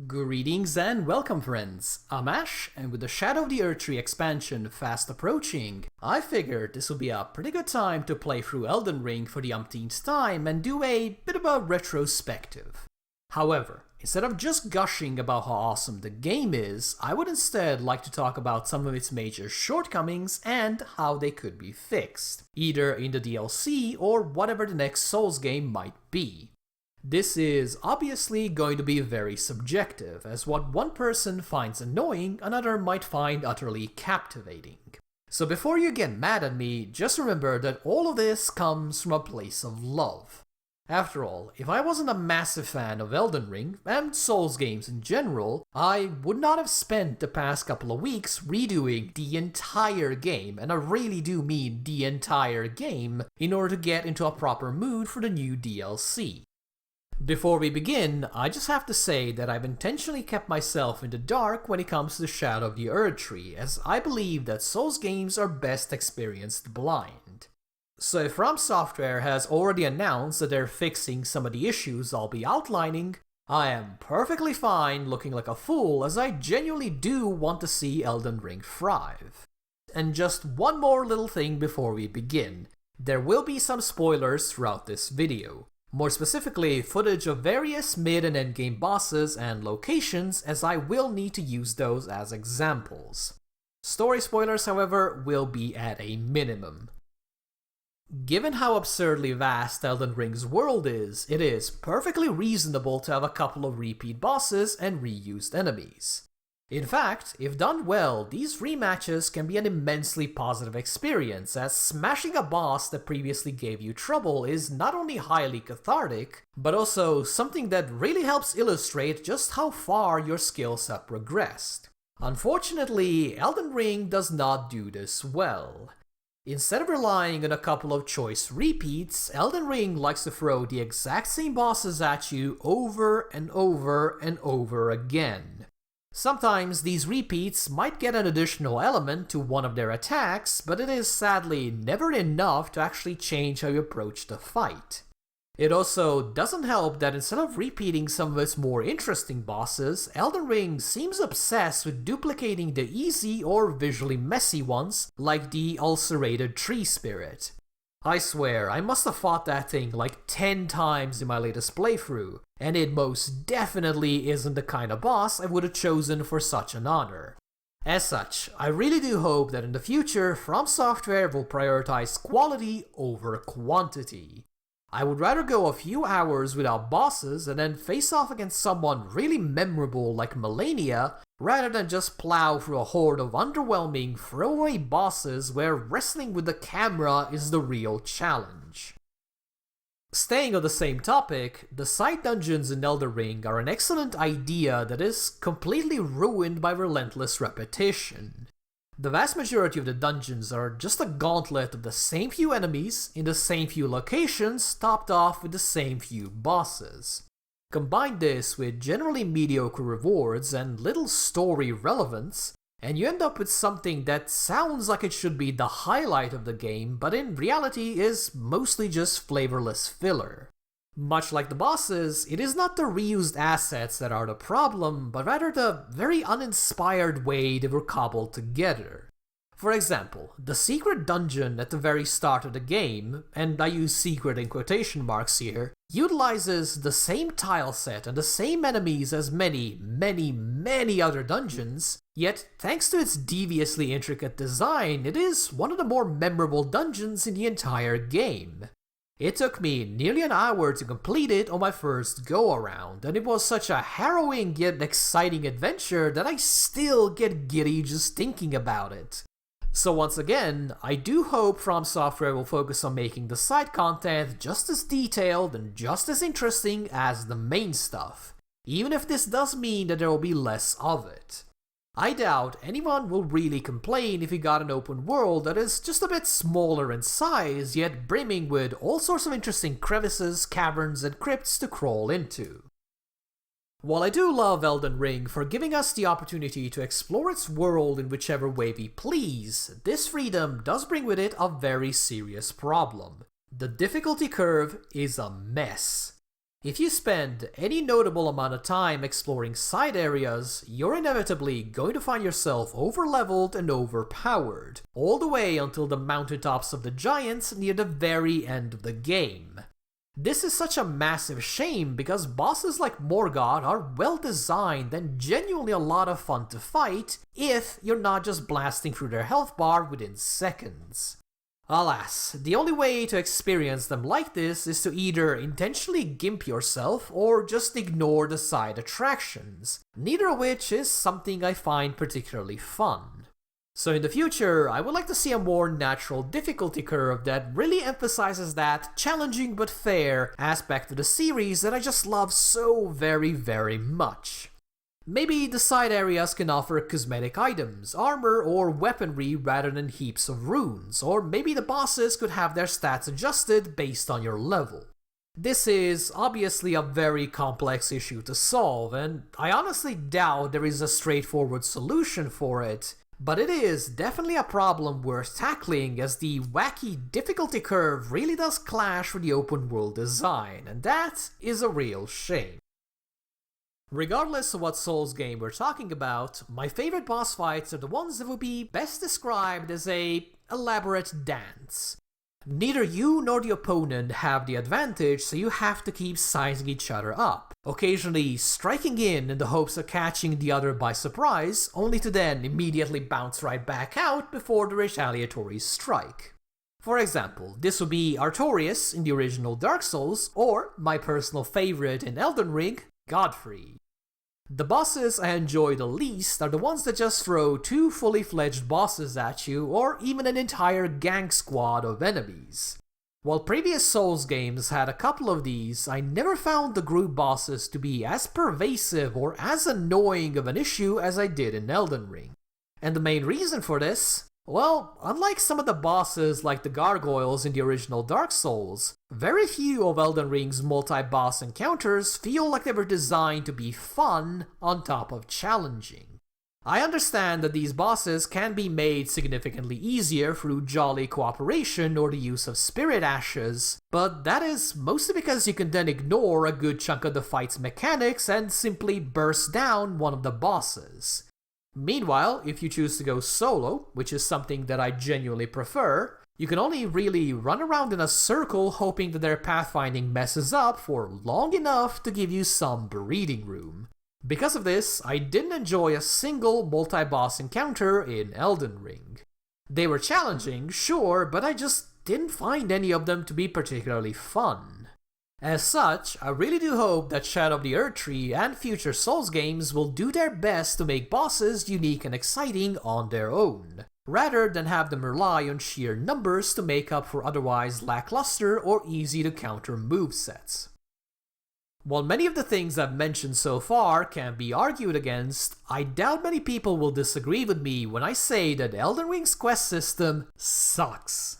Greetings and welcome friends, I'm Ash, and with the Shadow of the Erdtree expansion fast approaching, I figured this would be a pretty good time to play through Elden Ring for the umpteenth time and do a bit of a retrospective. However, instead of just gushing about how awesome the game is, I would instead like to talk about some of its major shortcomings and how they could be fixed, either in the DLC or whatever the next Souls game might be. This is obviously going to be very subjective, as what one person finds annoying, another might find utterly captivating. So before you get mad at me, just remember that all of this comes from a place of love. After all, if I wasn't a massive fan of Elden Ring, and Souls games in general, I would not have spent the past couple of weeks redoing the entire game, and I really do mean the entire game, in order to get into a proper mood for the new DLC. Before we begin, I just have to say that I've intentionally kept myself in the dark when it comes to the Shadow of the Erdtree, as I believe that Souls games are best experienced blind. So if From Software has already announced that they're fixing some of the issues I'll be outlining, I am perfectly fine looking like a fool, as I genuinely do want to see Elden Ring thrive. And just one more little thing before we begin. There will be some spoilers throughout this video. More specifically, footage of various mid and endgame bosses and locations, as I will need to use those as examples. Story spoilers, however, will be at a minimum. Given how absurdly vast Elden Ring's world is, it is perfectly reasonable to have a couple of repeat bosses and reused enemies. In fact, if done well, these rematches can be an immensely positive experience, as smashing a boss that previously gave you trouble is not only highly cathartic, but also something that really helps illustrate just how far your skills have progressed. Unfortunately, Elden Ring does not do this well. Instead of relying on a couple of choice repeats, Elden Ring likes to throw the exact same bosses at you over and over and over again. Sometimes these repeats might get an additional element to one of their attacks, but it is sadly never enough to actually change how you approach the fight. It also doesn't help that instead of repeating some of its more interesting bosses, Elden Ring seems obsessed with duplicating the easy or visually messy ones, like the ulcerated tree spirit. I swear, I must have fought that thing like 10 times in my latest playthrough, and it most definitely isn't the kind of boss I would have chosen for such an honor. As such, I really do hope that in the future, From Software will prioritize quality over quantity. I would rather go a few hours without bosses and then face off against someone really memorable like Melania, rather than just plow through a horde of underwhelming throwaway bosses where wrestling with the camera is the real challenge. Staying on the same topic, the side dungeons in Elden Ring are an excellent idea that is completely ruined by relentless repetition. The vast majority of the dungeons are just a gauntlet of the same few enemies, in the same few locations, topped off with the same few bosses. Combine this with generally mediocre rewards and little story relevance, and you end up with something that sounds like it should be the highlight of the game, but in reality is mostly just flavorless filler. Much like the bosses, it is not the reused assets that are the problem, but rather the very uninspired way they were cobbled together. For example, the secret dungeon at the very start of the game, and I use secret in quotation marks here, utilizes the same tile set and the same enemies as many other dungeons, yet thanks to its deviously intricate design, it is one of the more memorable dungeons in the entire game. It took me nearly an hour to complete it on my first go-around, and it was such a harrowing yet exciting adventure that I still get giddy just thinking about it. So once again, I do hope From Software will focus on making the side content just as detailed and just as interesting as the main stuff, even if this does mean that there will be less of it. I doubt anyone will really complain if you got an open world that is just a bit smaller in size, yet brimming with all sorts of interesting crevices, caverns, and crypts to crawl into. While I do love Elden Ring for giving us the opportunity to explore its world in whichever way we please, this freedom does bring with it a very serious problem. The difficulty curve is a mess. If you spend any notable amount of time exploring side areas, you're inevitably going to find yourself overleveled and overpowered, all the way until the mountaintops of the giants near the very end of the game. This is such a massive shame because bosses like Morgoth are well designed and genuinely a lot of fun to fight if you're not just blasting through their health bar within seconds. Alas, the only way to experience them like this is to either intentionally gimp yourself or just ignore the side attractions, neither of which is something I find particularly fun. So in the future, I would like to see a more natural difficulty curve that really emphasizes that challenging but fair aspect of the series that I just love so very, very much. Maybe the side areas can offer cosmetic items, armor, or weaponry rather than heaps of runes, or maybe the bosses could have their stats adjusted based on your level. This is obviously a very complex issue to solve, and I honestly doubt there is a straightforward solution for it, but it is definitely a problem worth tackling as the wacky difficulty curve really does clash with the open world design, and that is a real shame. Regardless of what Souls game we're talking about, my favorite boss fights are the ones that would be best described as a elaborate dance. Neither you nor the opponent have the advantage, so you have to keep sizing each other up, occasionally striking in the hopes of catching the other by surprise, only to then immediately bounce right back out before the retaliatory strike. For example, this would be Artorias in the original Dark Souls, or my personal favorite in Elden Ring, Godfrey. The bosses I enjoy the least are the ones that just throw two fully fledged bosses at you, or even an entire Gank squad of enemies. While previous Souls games had a couple of these, I never found the group bosses to be as pervasive or as annoying of an issue as I did in Elden Ring. And the main reason for this? Well, unlike some of the bosses like the gargoyles in the original Dark Souls, very few of Elden Ring's multi-boss encounters feel like they were designed to be fun on top of challenging. I understand that these bosses can be made significantly easier through jolly cooperation or the use of spirit ashes, but that is mostly because you can then ignore a good chunk of the fight's mechanics and simply burst down one of the bosses. Meanwhile, if you choose to go solo, which is something that I genuinely prefer, you can only really run around in a circle hoping that their pathfinding messes up for long enough to give you some breathing room. Because of this, I didn't enjoy a single multi-boss encounter in Elden Ring. They were challenging, sure, but I just didn't find any of them to be particularly fun. As such, I really do hope that Shadow of the Erdtree and future Souls games will do their best to make bosses unique and exciting on their own, rather than have them rely on sheer numbers to make up for otherwise lackluster or easy to counter movesets. While many of the things I've mentioned so far can be argued against, I doubt many people will disagree with me when I say that Elden Ring's quest system sucks.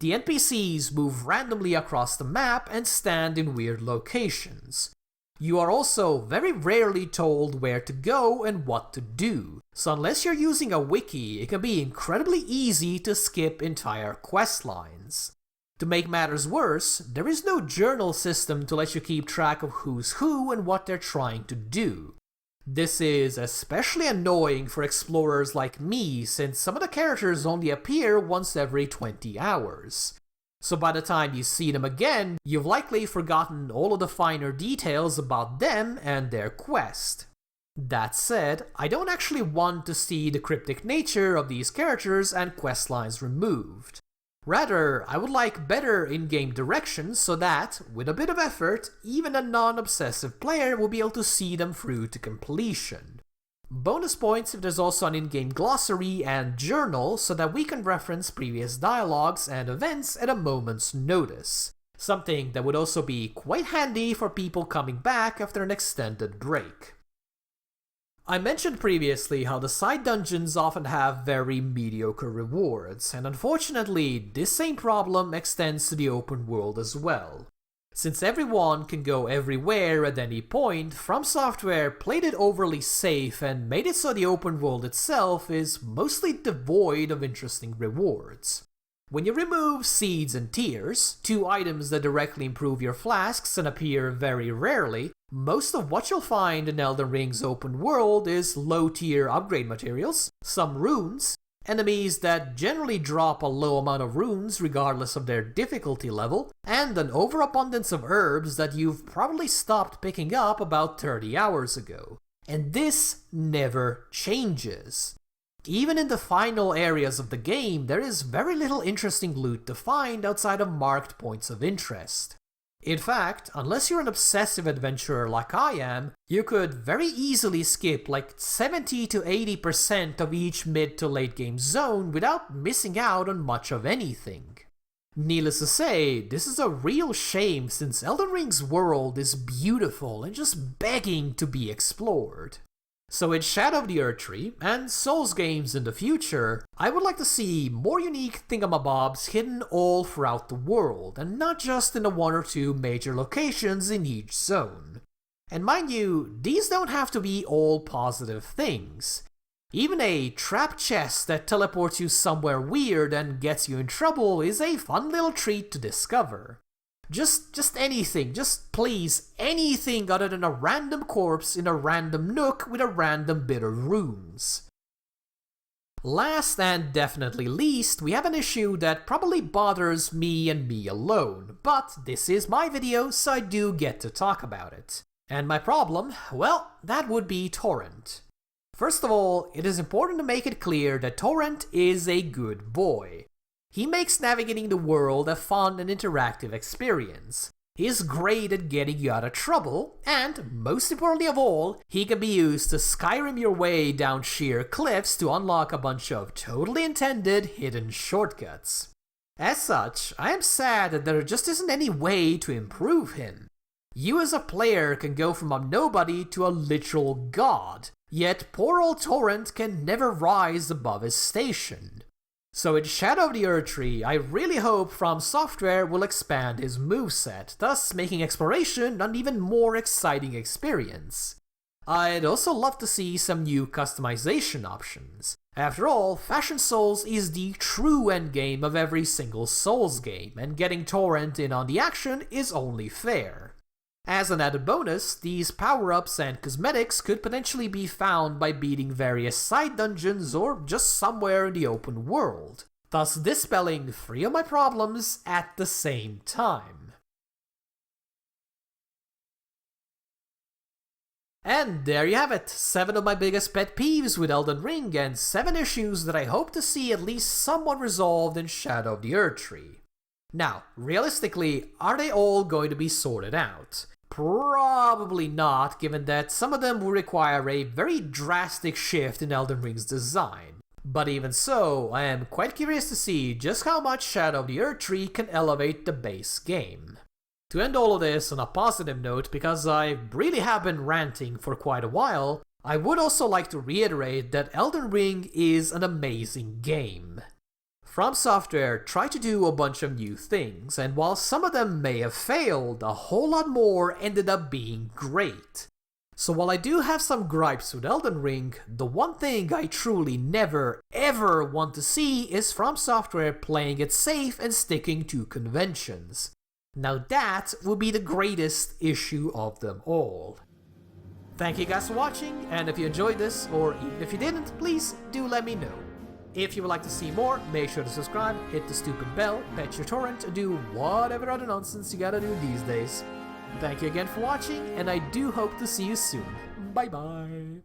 The NPCs move randomly across the map and stand in weird locations. You are also very rarely told where to go and what to do, so unless you're using a wiki, it can be incredibly easy to skip entire quest lines. To make matters worse, there is no journal system to let you keep track of who's who and what they're trying to do. This is especially annoying for explorers like me since some of the characters only appear once every 20 hours. So by the time you see them again, you've likely forgotten all of the finer details about them and their quest. That said, I don't actually want to see the cryptic nature of these characters and questlines removed. Rather, I would like better in-game directions so that, with a bit of effort, even a non-obsessive player will be able to see them through to completion. Bonus points if there's also an in-game glossary and journal so that we can reference previous dialogues and events at a moment's notice. Something that would also be quite handy for people coming back after an extended break. I mentioned previously how the side dungeons often have very mediocre rewards, and unfortunately, this same problem extends to the open world as well. Since everyone can go everywhere at any point, From Software played it overly safe and made it so the open world itself is mostly devoid of interesting rewards. When you remove Seeds and Tears, two items that directly improve your flasks and appear very rarely, most of what you'll find in Elden Ring's open world is low-tier upgrade materials, some runes, enemies that generally drop a low amount of runes regardless of their difficulty level, and an overabundance of herbs that you've probably stopped picking up about 30 hours ago. And this never changes. Even in the final areas of the game, there is very little interesting loot to find outside of marked points of interest. In fact, unless you're an obsessive adventurer like I am, you could very easily skip like 70 to 80% of each mid to late game zone without missing out on much of anything. Needless to say, this is a real shame since Elden Ring's world is beautiful and just begging to be explored. So in Shadow of the Erdtree, and Souls games in the future, I would like to see more unique thingamabobs hidden all throughout the world, and not just in the one or two major locations in each zone. And mind you, these don't have to be all positive things. Even a trap chest that teleports you somewhere weird and gets you in trouble is a fun little treat to discover. Just anything, just please anything other than a random corpse in a random nook with a random bit of runes. Last and definitely least, we have an issue that probably bothers me and me alone, but this is my video, so I do get to talk about it. And my problem, well, that would be Torrent. First of all, it is important to make it clear that Torrent is a good boy. He makes navigating the world a fun and interactive experience. He's great at getting you out of trouble, and, most importantly of all, he can be used to Skyrim your way down sheer cliffs to unlock a bunch of totally intended hidden shortcuts. As such, I am sad that there just isn't any way to improve him. You as a player can go from a nobody to a literal god, yet poor old Torrent can never rise above his station. So in Shadow of the Erdtree, I really hope From Software will expand his moveset, thus making exploration an even more exciting experience. I'd also love to see some new customization options. After all, Fashion Souls is the true endgame of every single Souls game, and getting Torrent in on the action is only fair. As an added bonus, these power-ups and cosmetics could potentially be found by beating various side dungeons or just somewhere in the open world, thus dispelling 3 of my problems at the same time. And there you have it, 7 of my biggest pet peeves with Elden Ring and 7 issues that I hope to see at least somewhat resolved in Shadow of the Erdtree. Now, realistically, are they all going to be sorted out? Probably not, given that some of them will require a very drastic shift in Elden Ring's design. But even so, I am quite curious to see just how much Shadow of the Erdtree can elevate the base game. To end all of this on a positive note, because I really have been ranting for quite a while, I would also like to reiterate that Elden Ring is an amazing game. From Software tried to do a bunch of new things, and while some of them may have failed, a whole lot more ended up being great. So while I do have some gripes with Elden Ring, the one thing I truly never ever want to see is From Software playing it safe and sticking to conventions. Now that would be the greatest issue of them all. Thank you guys for watching, and if you enjoyed this, or even if you didn't, please do let me know. If you would like to see more, make sure to subscribe, hit the stupid bell, pet your torrent, and do whatever other nonsense you gotta do these days. Thank you again for watching, and I do hope to see you soon. Bye bye!